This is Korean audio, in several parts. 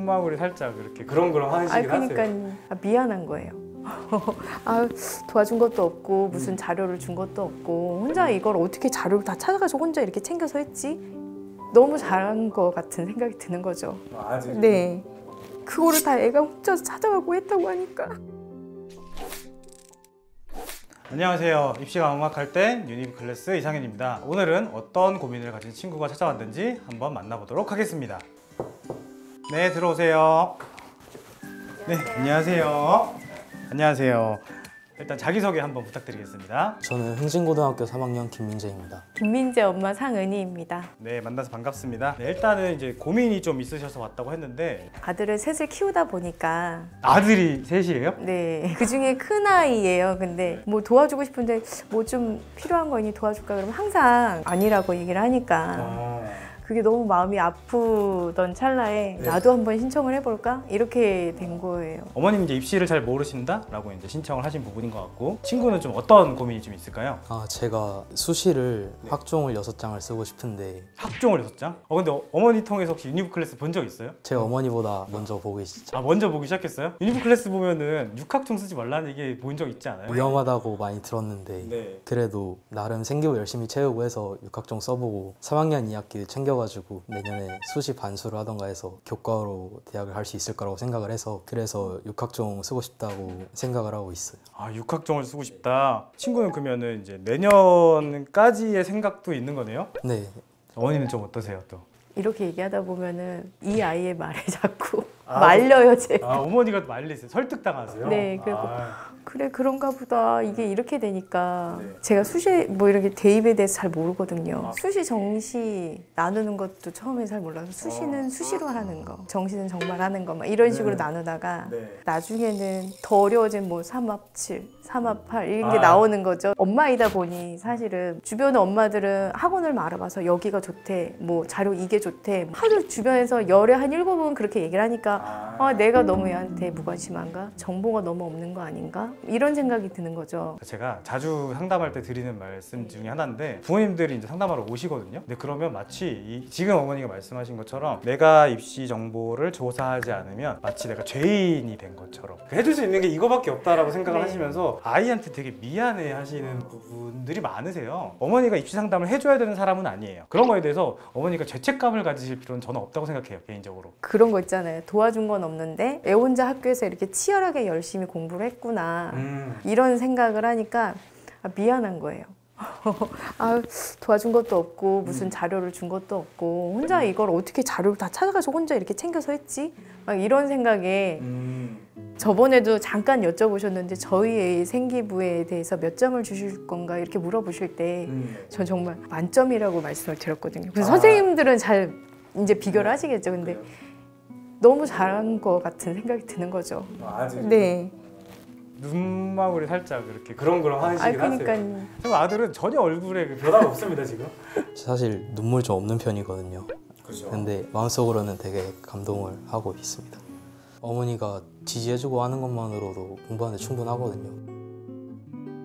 눈망울이 살짝 이렇게 그렁그렁 하시긴 하세요. 그러니까 미안한 거예요. 도와준 것도 없고 무슨 자료를 준 것도 없고 혼자 이걸 어떻게 자료를 다 찾아가서 혼자 이렇게 챙겨서 했지? 너무 잘한 것 같은 생각이 드는 거죠. 네. 그거를 다 애가 혼자 찾아가고 했다고 하니까. 안녕하세요. 입시가 막막할 땐 유니클래스 이상현입니다. 오늘은 어떤 고민을 가진 친구가 찾아왔는지 한번 만나보도록 하겠습니다. 네, 들어오세요. 네, 안녕하세요. 안녕하세요. 일단 자기소개 한번 부탁드리겠습니다. 저는 흥진고등학교 3학년 김민재입니다. 김민재 엄마 상은희입니다. 네, 만나서 반갑습니다. 네, 일단은 이제 고민이 좀 있으셔서 왔다고 했는데 아들을 셋을 키우다 보니까 아들이 셋이에요? 네, 그중에 큰 아이예요. 근데 뭐 도와주고 싶은데 뭐 좀 필요한 거 있니 도와줄까 그러면 항상 아니라고 얘기를 하니까 그게 너무 마음이 아프던 찰나에 나도 한번 신청을 해볼까? 이렇게 된 거예요. 어머님 이제 입시를 잘 모르신다라고 이제 신청을 하신 부분인 것 같고, 친구는 좀 어떤 고민이 좀 있을까요? 제가 수시를 학종을 6장을 쓰고 싶은데 학종을 6장? 근데 어머니 통해서 혹시 유니클래스 본 적 있어요? 제가 어머니보다 먼저 보고 계시죠. 먼저 보기 시작했어요? 유니클래스 보면은 6학종 쓰지 말라는 얘기 본 적 있지 않아요? 위험하다고 많이 들었는데 그래도 나름 생기부 열심히 채우고 해서 6학종 써보고 3학년 2학기 챙겨가지고 내년에 수시 반수를 하던가 해서 교과로 대학을 갈 수 있을 거라고 생각을 해서 그래서 6학종 쓰고 싶다고 생각을 하고 있어요. 6학종을 쓰고 싶다. 친구는 그러면은 이제 내년까지의 생각도 있는 거네요? 네. 어머니는 좀 어떠세요 또? 이렇게 얘기하다 보면은 이 아이의 말에 자꾸 말려요, 제가. 어머니가 말리세요? 설득당하세요? 네, 그리고 그래 그런가 보다 이게 이렇게 되니까 제가 수시 뭐 이렇게 대입에 대해서 잘 모르거든요. 수시 정시 나누는 것도 처음에 잘 몰라서 수시는 수시로 하는 거, 정시는 정말 하는 거 막 이런 식으로 나누다가 나중에는 더 어려워진 뭐 3합7, 3합8 이런 게 나오는 거죠. 엄마이다 보니 사실은 주변 엄마들은 학원을 알아봐서 여기가 좋대, 뭐 자료 이게 좋대 하루 주변에서 열에 한 7번 그렇게 얘기를 하니까 내가 너무 얘한테 무관심한가? 정보가 너무 없는 거 아닌가? 이런 생각이 드는 거죠. 제가 자주 상담할 때 드리는 말씀 중에 하나인데, 부모님들이 이제 상담하러 오시거든요. 근데 그러면 마치 지금 어머니가 말씀하신 것처럼 내가 입시 정보를 조사하지 않으면 마치 내가 죄인이 된 것처럼 해줄 수 있는 게 이거밖에 없다라고 생각을 하시면서 아이한테 되게 미안해 하시는 부분들이 많으세요. 어머니가 입시 상담을 해줘야 되는 사람은 아니에요. 그런 거에 대해서 어머니가 죄책감을 가지실 필요는 저는 없다고 생각해요, 개인적으로. 그런 거 있잖아요. 도와준 건 없는데 애 혼자 학교에서 이렇게 치열하게 열심히 공부를 했구나 이런 생각을 하니까 미안한 거예요. 도와준 것도 없고 무슨 자료를 준 것도 없고 혼자 이걸 어떻게 자료를 다 찾아가서 혼자 이렇게 챙겨서 했지? 막 이런 생각에 저번에도 잠깐 여쭤보셨는데 저희의 생기부에 대해서 몇 점을 주실 건가 이렇게 물어보실 때 전 정말 만점이라고 말씀을 드렸거든요. 그래서 선생님들은 잘 이제 비교를 하시겠죠. 근데 너무 잘한 것 같은 생각이 드는 거죠. 네. 눈망울이 살짝 이렇게 그렁그렁 하시긴 하세요. 지금 아들은 전혀 얼굴에 변화가 없습니다, 지금. 사실 눈물 좀 없는 편이거든요. 그죠. 근데 마음속으로는 되게 감동을 하고 있습니다. 어머니가 지지해주고 하는 것만으로도 공부하는데 충분하거든요.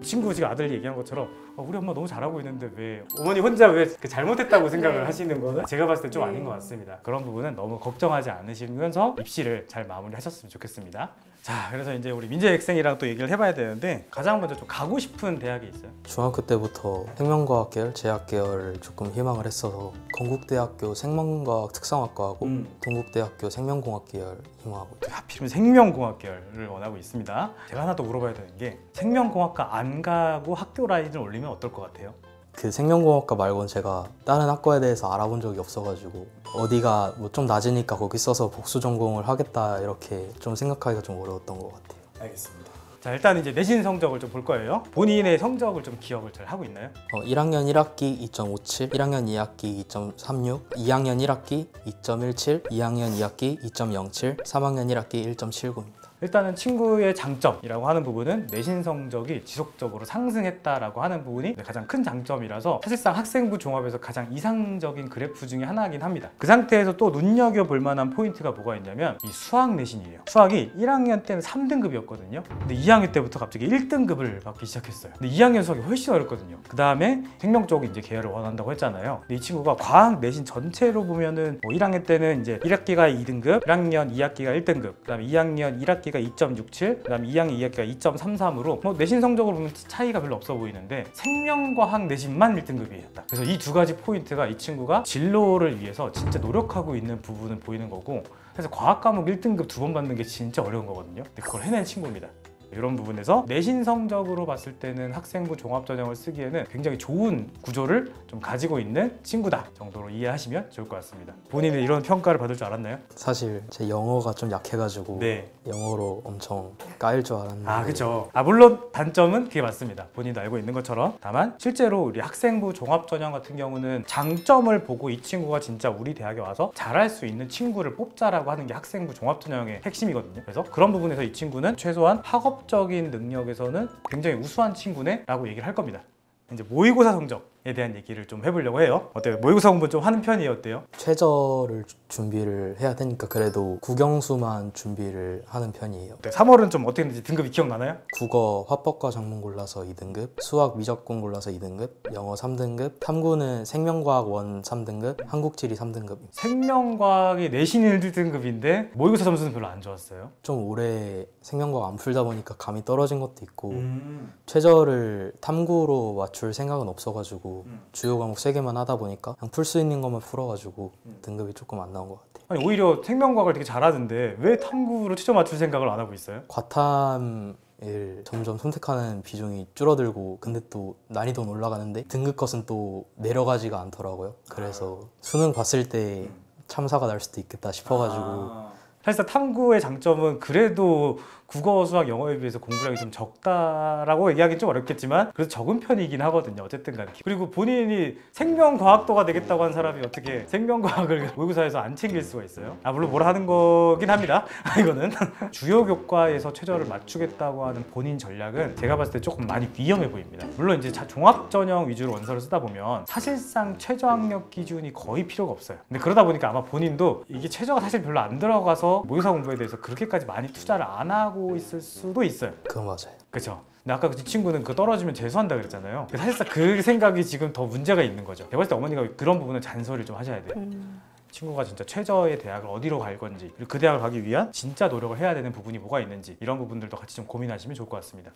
친구 지금 아들 얘기한 것처럼 우리 엄마 너무 잘하고 있는데 왜 어머니 혼자 왜 잘못했다고 생각을 하시는 거는 제가 봤을 때 좀 아닌 것 같습니다. 그런 부분은 너무 걱정하지 않으시면서 입시를 잘 마무리하셨으면 좋겠습니다. 자, 그래서 이제 우리 민재 학생이랑 또 얘기를 해봐야 되는데, 가장 먼저 좀 가고 싶은 대학이 있어요? 중학교 때부터 생명과학 계열, 제약 계열을 조금 희망을 했어서 건국대학교 생명과학 특성학과하고 동국대학교 생명공학 계열 희망하고 있어요. 하필이면 생명공학 계열을 원하고 있습니다. 제가 하나 더 물어봐야 되는 게, 생명공학과 안 가고 학교 라인을 올리면 어떨 것 같아요? 그 생명공학과 말고는 제가 다른 학과에 대해서 알아본 적이 없어가지고 어디가 뭐 좀 낮으니까 거기 써서 복수 전공을 하겠다 이렇게 좀 생각하기가 좀 어려웠던 것 같아요. 알겠습니다. 자, 일단 이제 내신 성적을 좀 볼 거예요. 본인의 성적을 좀 기억을 잘 하고 있나요? 1학년 1학기 2.57, 1학년 2학기 2.36, 2학년 1학기 2.17, 2학년 2학기 2.07, 3학년 1학기 1.79입니다. 일단은 친구의 장점이라고 하는 부분은 내신 성적이 지속적으로 상승했다라고 하는 부분이 가장 큰 장점이라서 사실상 학생부 종합에서 가장 이상적인 그래프 중에 하나이긴 합니다. 그 상태에서 또 눈여겨볼 만한 포인트가 뭐가 있냐면 이 수학 내신이에요. 수학이 1학년 때는 3등급이었거든요. 근데 2학년 때부터 갑자기 1등급을 받기 시작했어요. 근데 2학년 수학이 훨씬 어렵거든요. 그 다음에 생명 쪽 이제 계열을 원한다고 했잖아요. 근데 이 친구가 과학 내신 전체로 보면은 뭐 1학년 때는 이제 1학기가 2등급, 1학년 2학기가 1등급, 그 다음에 2학년 1학기가 2.67, 그 다음에 2학년 2학기가 2.33으로 뭐 내신 성적으로 보면 차이가 별로 없어 보이는데 생명과학 내신만 1등급이었다. 그래서 이 두 가지 포인트가 이 친구가 진로를 위해서 진짜 노력하고 있는 부분은 보이는 거고, 그래서 과학 과목 1등급 2번 받는 게 진짜 어려운 거거든요. 근데 그걸 해낸 친구입니다. 이런 부분에서 내신 성적으로 봤을 때는 학생부 종합전형을 쓰기에는 굉장히 좋은 구조를 좀 가지고 있는 친구다 정도로 이해하시면 좋을 것 같습니다. 본인은 이런 평가를 받을 줄 알았나요? 사실 제 영어가 좀 약해가지고 네. 영어로 엄청 까일 줄 알았는데 그렇죠. 물론 단점은 그게 맞습니다. 본인도 알고 있는 것처럼. 다만 실제로 우리 학생부 종합전형 같은 경우는 장점을 보고 이 친구가 진짜 우리 대학에 와서 잘할 수 있는 친구를 뽑자라고 하는 게 학생부 종합전형의 핵심이거든요. 그래서 그런 부분에서 이 친구는 최소한 학업적인 능력에서는 굉장히 우수한 친구네 라고 얘기를 할 겁니다. 이제 모의고사 성적에 대한 얘기를 좀 해보려고 해요. 어때요? 모의고사 공부 좀 하는 편이에요? 어때요? 최저를 준비를 해야 되니까 그래도 국영수만 준비를 하는 편이에요. 3월은 좀 어떻게 했는지 등급이 기억나나요? 국어 화법과 작문 골라서 2등급, 수학 미적분 골라서 2등급, 영어 3등급, 탐구는 생명과학 1 3등급, 한국지리 3등급. 생명과학이 내신 1등급인데 모의고사 점수는 별로 안 좋았어요. 좀 오래 생명과학 안 풀다 보니까 감이 떨어진 것도 있고 최저를 탐구로 맞출 생각은 없어가지고 주요 과목 3개만 하다 보니까 그냥 풀 수 있는 것만 풀어가지고 등급이 조금 안 나온 것 같아요. 아니 오히려 생명과학을 되게 잘하던데 왜 탐구로 최저 맞출 생각을 안 하고 있어요? 과탐을 점점 선택하는 비중이 줄어들고 근데 또 난이도는 올라가는데 등급 컷은 또 내려가지가 않더라고요. 그래서 수능 봤을 때 참사가 날 수도 있겠다 싶어가지고 사실상 탐구의 장점은 그래도 국어, 수학, 영어에 비해서 공부량이 좀 적다라고 얘기하기는 좀 어렵겠지만 그래도 적은 편이긴 하거든요. 어쨌든 간에. 그리고 본인이 생명과학도가 되겠다고 한 사람이 어떻게 생명과학을 모의고사에서 안 챙길 수가 있어요? 물론 뭘 하는 거긴 합니다. 이거는 주요 교과에서 최저를 맞추겠다고 하는 본인 전략은 제가 봤을 때 조금 많이 위험해 보입니다. 물론 이제 종합전형 위주로 원서를 쓰다 보면 사실상 최저 학력 기준이 거의 필요가 없어요. 근데 그러다 보니까 아마 본인도 이게 최저가 사실 별로 안 들어가서 모의고사 공부에 대해서 그렇게까지 많이 투자를 안 하고 있을 수도 있어요. 그건 맞아요. 그렇죠. 근데 아까 그 친구는 그 떨어지면 재수한다 그랬잖아요. 사실상 그 생각이 지금 더 문제가 있는 거죠. 제가 봤을 때 어머니가 그런 부분은 잔소리를 좀 하셔야 돼요. 친구가 진짜 최저의 대학을 어디로 갈 건지, 그리고 그 대학을 가기 위한 진짜 노력을 해야 되는 부분이 뭐가 있는지 이런 부분들도 같이 좀 고민하시면 좋을 것 같습니다.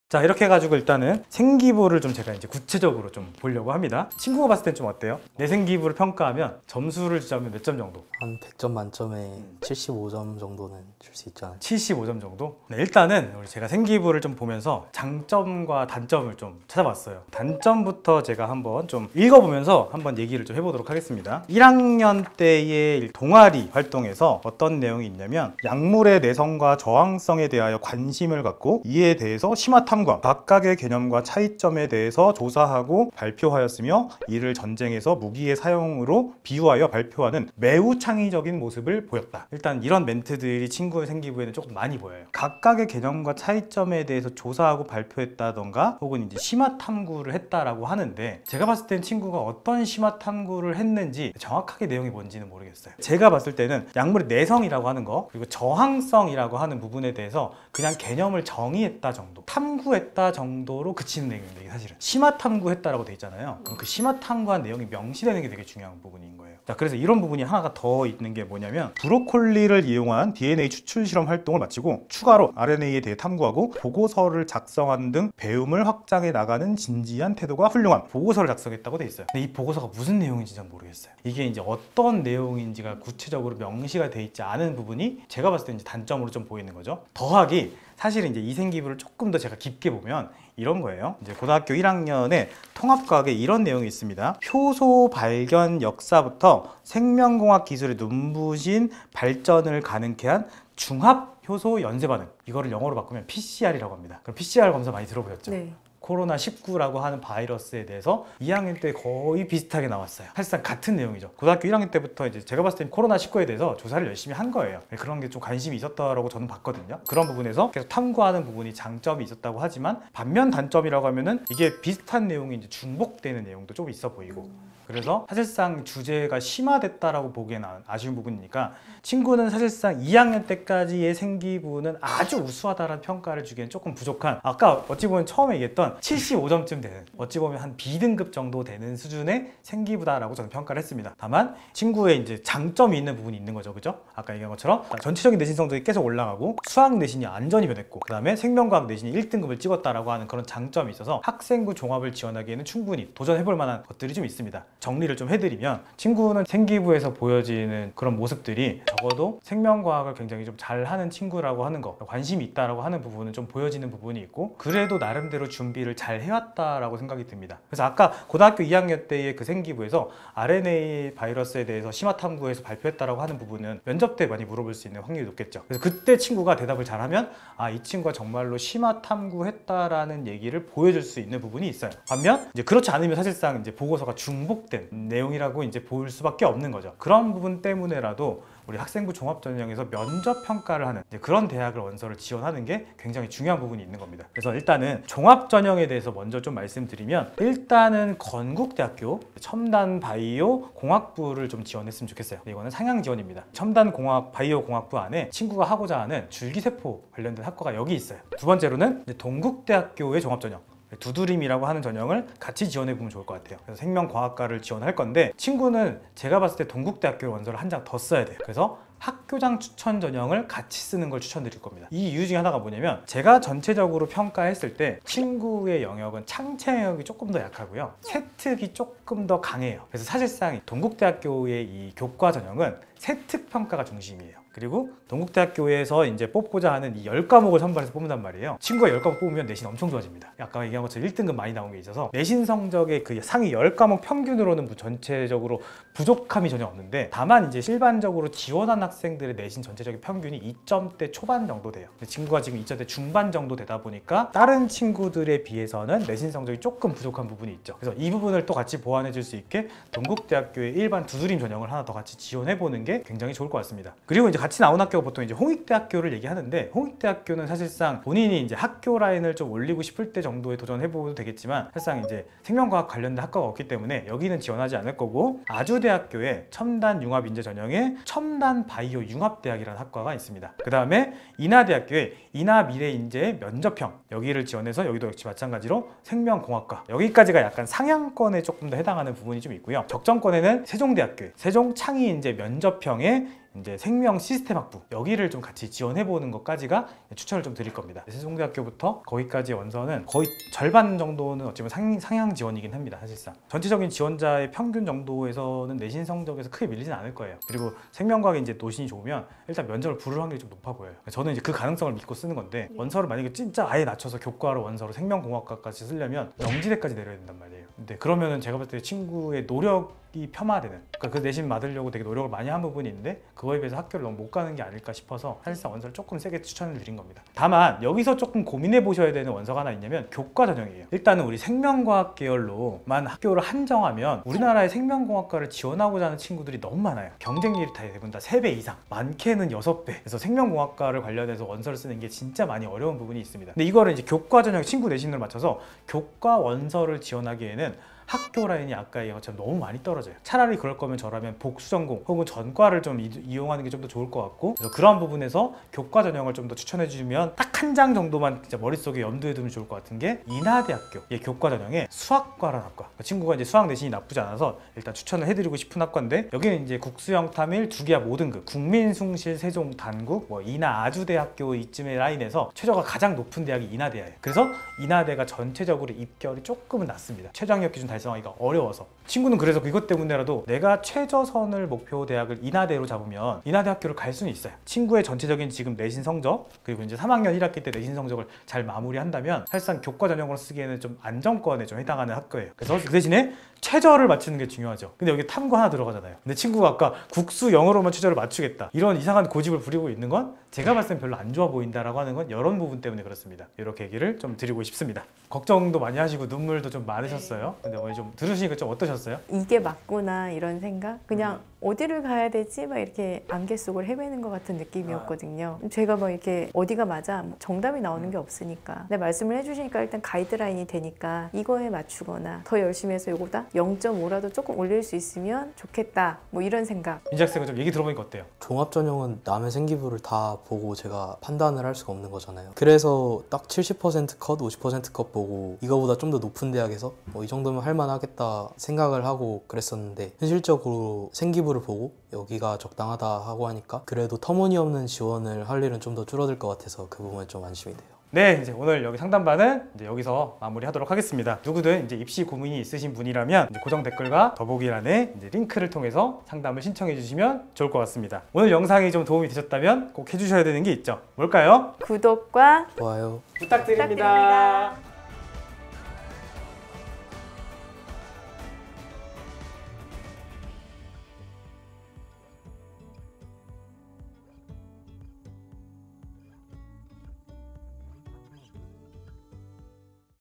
자, 이렇게 해가지고 일단은 생기부를 좀 제가 이제 구체적으로 좀 보려고 합니다. 친구가 봤을 땐 좀 어때요? 내 생기부를 평가하면 점수를 주자면 몇 점 정도? 한 100점 만점에 75점 정도는 줄 수 있잖아요. 75점 정도? 네, 일단은 제가 생기부를 좀 보면서 장점과 단점을 좀 찾아봤어요. 단점부터 제가 한번 좀 읽어보면서 한번 얘기를 좀 해보도록 하겠습니다. 1학년 때의 동아리 활동에서 어떤 내용이 있냐면 약물의 내성과 저항성에 대하여 관심을 갖고 이에 대해서 심화 탐구, 각각의 개념과 차이점에 대해서 조사하고 발표하였으며 이를 전쟁에서 무기의 사용으로 비유하여 발표하는 매우 창의적인 모습을 보였다. 일단 이런 멘트들이 친구의 생기부에는 조금 많이 보여요. 각각의 개념과 차이점에 대해서 조사하고 발표했다던가 혹은 이제 심화 탐구를 했다라고 하는데 제가 봤을 땐 친구가 어떤 심화 탐구를 했는지 정확하게 내용이 뭔지는 모르겠어요. 제가 봤을 때는 약물의 내성이라고 하는 거 그리고 저항성이라고 하는 부분에 대해서 그냥 개념을 정의했다 정도, 탐구했다 정도로 그치는 내용인데 이게 사실은 심화 탐구했다라고 돼 있잖아요. 그럼 그 심화 탐구한 내용이 명시되는 게 되게 중요한 부분인 거예요. 자, 그래서 이런 부분이 하나가 더 있는 게 뭐냐면 브로콜리를 이용한 DNA 추출 실험 활동을 마치고 추가로 RNA에 대해 탐구하고 보고서를 작성하는 등 배움을 확장해 나가는 진지한 태도가 훌륭한 보고서를 작성했다고 돼 있어요. 근데 이 보고서가 무슨 내용인지 잘 모르겠어요. 이게 이제 어떤 내용인지가 구체적으로 명시가 돼 있지 않은 부분이 제가 봤을 때 이제 단점으로 좀 보이는 거죠. 더하기 사실은 이제 이생기부를 조금 더 제가 깊게 보면 이런 거예요. 이제 고등학교 1학년에 통합과학에 이런 내용이 있습니다. 효소 발견 역사부터 생명공학 기술의 눈부신 발전을 가능케 한 중합 효소 연쇄 반응. 이거를 영어로 바꾸면 PCR이라고 합니다. 그럼 PCR 검사 많이 들어보셨죠? 네. 코로나19라고 하는 바이러스에 대해서 2학년 때 거의 비슷하게 나왔어요. 사실상 같은 내용이죠. 고등학교 1학년 때부터 이제 제가 봤을 때 코로나19에 대해서 조사를 열심히 한 거예요. 그런 게 좀 관심이 있었다라고 저는 봤거든요. 그런 부분에서 계속 탐구하는 부분이 장점이 있었다고 하지만 반면 단점이라고 하면은 이게 비슷한 내용이 이제 중복되는 내용도 좀 있어 보이고, 그래서 사실상 주제가 심화됐다라고 보기에는 아쉬운 부분이니까 친구는 사실상 2학년 때까지의 생기부는 아주 우수하다라는 평가를 주기엔 조금 부족한, 아까 어찌 보면 처음에 얘기했던 75점쯤 되는, 어찌 보면 한 B등급 정도 되는 수준의 생기부다라고 저는 평가를 했습니다. 다만 친구의 이제 장점이 있는 부분이 있는 거죠, 그죠? 아까 얘기한 것처럼 전체적인 내신 성적이 계속 올라가고 수학 내신이 안전히 변했고, 그 다음에 생명과학 내신이 1등급을 찍었다라고 하는 그런 장점이 있어서 학생부 종합을 지원하기에는 충분히 도전해볼 만한 것들이 좀 있습니다. 정리를 좀 해드리면, 친구는 생기부에서 보여지는 그런 모습들이 적어도 생명과학을 굉장히 좀 잘하는 친구라고 하는 거, 관심이 있다라고 하는 부분은 좀 보여지는 부분이 있고, 그래도 나름대로 준비를 잘 해왔다라고 생각이 듭니다. 그래서 아까 고등학교 2학년 때의 그 생기부에서 RNA 바이러스에 대해서 심화 탐구에서 발표했다라고 하는 부분은 면접 때 많이 물어볼 수 있는 확률이 높겠죠. 그래서 그때 친구가 대답을 잘하면 이 친구가 정말로 심화 탐구했다라는 얘기를 보여줄 수 있는 부분이 있어요. 반면 이제 그렇지 않으면 사실상 이제 보고서가 중복된 내용이라고 이제 보일 수밖에 없는 거죠. 그런 부분 때문에라도 우리 학생부 종합전형에서 면접 평가를 하는 그런 대학을 원서를 지원하는 게 굉장히 중요한 부분이 있는 겁니다. 그래서 일단은 종합전형에 대해서 먼저 좀 말씀드리면, 일단은 건국대학교 첨단 바이오 공학부를 좀 지원했으면 좋겠어요. 이거는 상향 지원입니다. 첨단 공학 바이오 공학부 안에 친구가 하고자 하는 줄기세포 관련된 학과가 여기 있어요. 두 번째로는 이제 동국대학교의 종합전형, 두드림이라고 하는 전형을 같이 지원해 보면 좋을 것 같아요. 그래서 생명과학과를 지원할 건데, 친구는 제가 봤을 때 동국대학교 원서를 한 장 더 써야 돼요. 그래서 학교장 추천 전형을 같이 쓰는 걸 추천드릴 겁니다. 이 이유 중에 하나가 뭐냐면, 제가 전체적으로 평가했을 때 친구의 영역은 창체 영역이 조금 더 약하고요, 세특이 조금 더 강해요. 그래서 사실상 동국대학교의 이 교과 전형은 세특 평가가 중심이에요. 그리고 동국대학교에서 이제 뽑고자 하는 이 10과목을 선발해서 뽑는단 말이에요. 친구가 10과목 뽑으면 내신 엄청 좋아집니다. 아까 얘기한 것처럼 1등급 많이 나온 게 있어서 내신 성적의 그 상위 10과목 평균으로는 전체적으로 부족함이 전혀 없는데, 다만 이제 일반적으로 지원한 학생들의 내신 전체적인 평균이 2점대 초반 정도 돼요. 친구가 지금 2점대 중반 정도 되다 보니까 다른 친구들에 비해서는 내신 성적이 조금 부족한 부분이 있죠. 그래서 이 부분을 또 같이 보완해 줄 수 있게 동국대학교의 일반 두드림 전형을 하나 더 같이 지원해 보는 게 굉장히 좋을 것 같습니다. 그리고 이제 같이 나온 학교가 보통 이제 홍익대학교를 얘기하는데, 홍익대학교는 사실상 본인이 이제 학교 라인을 좀 올리고 싶을 때 정도에 도전해봐도 되겠지만, 사실상 이제 생명과학 관련된 학과가 없기 때문에 여기는 지원하지 않을 거고, 아주대학교에 첨단 융합인재 전형에 첨단 바이오 융합대학이라는 학과가 있습니다. 그 다음에 인하대학교에 인하미래인재 면접형, 여기를 지원해서 여기도 역시 마찬가지로 생명공학과, 여기까지가 약간 상향권에 조금 더 해당하는 부분이 좀 있고요. 적정권에는 세종대학교에 세종창의인재 면접형에 이제 생명 시스템 학부, 여기를 좀 같이 지원해 보는 것까지가 추천을 좀 드릴 겁니다. 세종대학교부터 거기까지 원서는 거의 절반 정도는 어찌 보면 상향 지원이긴 합니다. 사실상 전체적인 지원자의 평균 정도에서는 내신 성적에서 크게 밀리진 않을 거예요. 그리고 생명과학이 이제 노신이 좋으면 일단 면접을 부를 확률이 좀 높아 보여요. 저는 이제 그 가능성을 믿고 쓰는 건데, 원서를 만약에 진짜 아예 낮춰서 교과로 원서로 생명공학과까지 쓰려면 영지대까지 내려야 된단 말이에요. 근데 그러면은 제가 봤을 때 친구의 노력이 폄하되는, 그러니까 그 내신 받으려고 되게 노력을 많이 한 부분이 있는데 그거에 비해서 학교를 너무 못 가는 게 아닐까 싶어서 사실상 원서를 조금 세게 추천을 드린 겁니다. 다만 여기서 조금 고민해 보셔야 되는 원서가 하나 있냐면 교과 전형이에요. 일단은 우리 생명과학 계열로만 학교를 한정하면 우리나라의 생명공학과를 지원하고자 하는 친구들이 너무 많아요. 경쟁률이 다 대부분 다 3배 이상, 많게는 6배. 그래서 생명공학과를 관련해서 원서를 쓰는 게 진짜 많이 어려운 부분이 있습니다. 근데 이거를 이제 교과 전형 친구 내신으로 맞춰서 교과 원서를 지원하기에는 학교 라인이 아까 얘기한 것처럼 너무 많이 떨어져요. 차라리 그럴 거면 저라면 복수 전공 혹은 전과를 좀 이용하는 게 좀 더 좋을 것 같고, 그래서 그런 부분에서 교과 전형을 좀 더 추천해 주시면 딱 한 장 정도만 진짜 머릿속에 염두에 두면 좋을 것 같은 게, 인하대학교의 교과 전형에 수학과라는 학과, 친구가 이제 수학 내신이 나쁘지 않아서 일단 추천을 해드리고 싶은 학과인데, 여기는 이제 국수형 탐일 2개와 5등급 국민숭실 세종 단국 인하 아주대학교 이쯤의 라인에서 최저가 가장 높은 대학이 인하대예요. 그래서 인하대가 전체적으로 입결이 조금은 낮습니다. 최저학력 기준 달성하기가 어려워서 친구는 그래서 이것 때문에라도 내가 최저선을 목표 대학을 인하대로 잡으면 인하대 학교를 갈 수는 있어요. 친구의 전체적인 지금 내신 성적 그리고 이제 3학년 1학기 때 내신 성적을 잘 마무리한다면 사실상 교과 전형으로 쓰기에는 좀 안정권에 좀 해당하는 학교예요. 그래서 그 대신에 최저를 맞추는 게 중요하죠. 근데 여기 탐구 하나 들어가잖아요. 근데 친구가 아까 국수 영어로만 최저를 맞추겠다 이런 이상한 고집을 부리고 있는 건 제가 봤을 땐 별로 안 좋아 보인다라고 하는 건 이런 부분 때문에 그렇습니다. 이렇게 얘기를 좀 드리고 싶습니다. 걱정도 많이 하시고 눈물도 좀 많으셨어요. 근데 오늘 좀 들으시니까 좀 어떠셨어요? 이게 맞구나 이런 생각? 그냥 어디를 가야 되지? 막 이렇게 안개 속을 헤매는 것 같은 느낌이었거든요. 제가 막 이렇게 어디가 맞아 정답이 나오는 게 없으니까 근데 말씀을 해주시니까 일단 가이드라인이 되니까 이거에 맞추거나 더 열심히 해서 이거보다 0.5라도 조금 올릴 수 있으면 좋겠다 뭐 이런 생각. 민지 학생은 좀 얘기 들어보니까 어때요? 종합전형은 남의 생기부를 다 보고 제가 판단을 할 수가 없는 거잖아요. 그래서 딱 70% 컷, 50% 컷 보고 이거보다 좀 더 높은 대학에서 이 정도면 할만하겠다 생각을 하고 그랬었는데 현실적으로 생기부를 보고 여기가 적당하다 하고 하니까 그래도 터무니없는 지원을 할 일은 좀 더 줄어들 것 같아서 그 부분에 좀 안심이 돼요. 네, 이제 오늘 여기 상담반은 이제 여기서 마무리하도록 하겠습니다. 누구든 이제 입시 고민이 있으신 분이라면 이제 고정 댓글과 더보기란에 이제 링크를 통해서 상담을 신청해 주시면 좋을 것 같습니다. 오늘 영상이 좀 도움이 되셨다면 꼭 해주셔야 되는 게 있죠. 뭘까요? 구독과 좋아요. 부탁드립니다.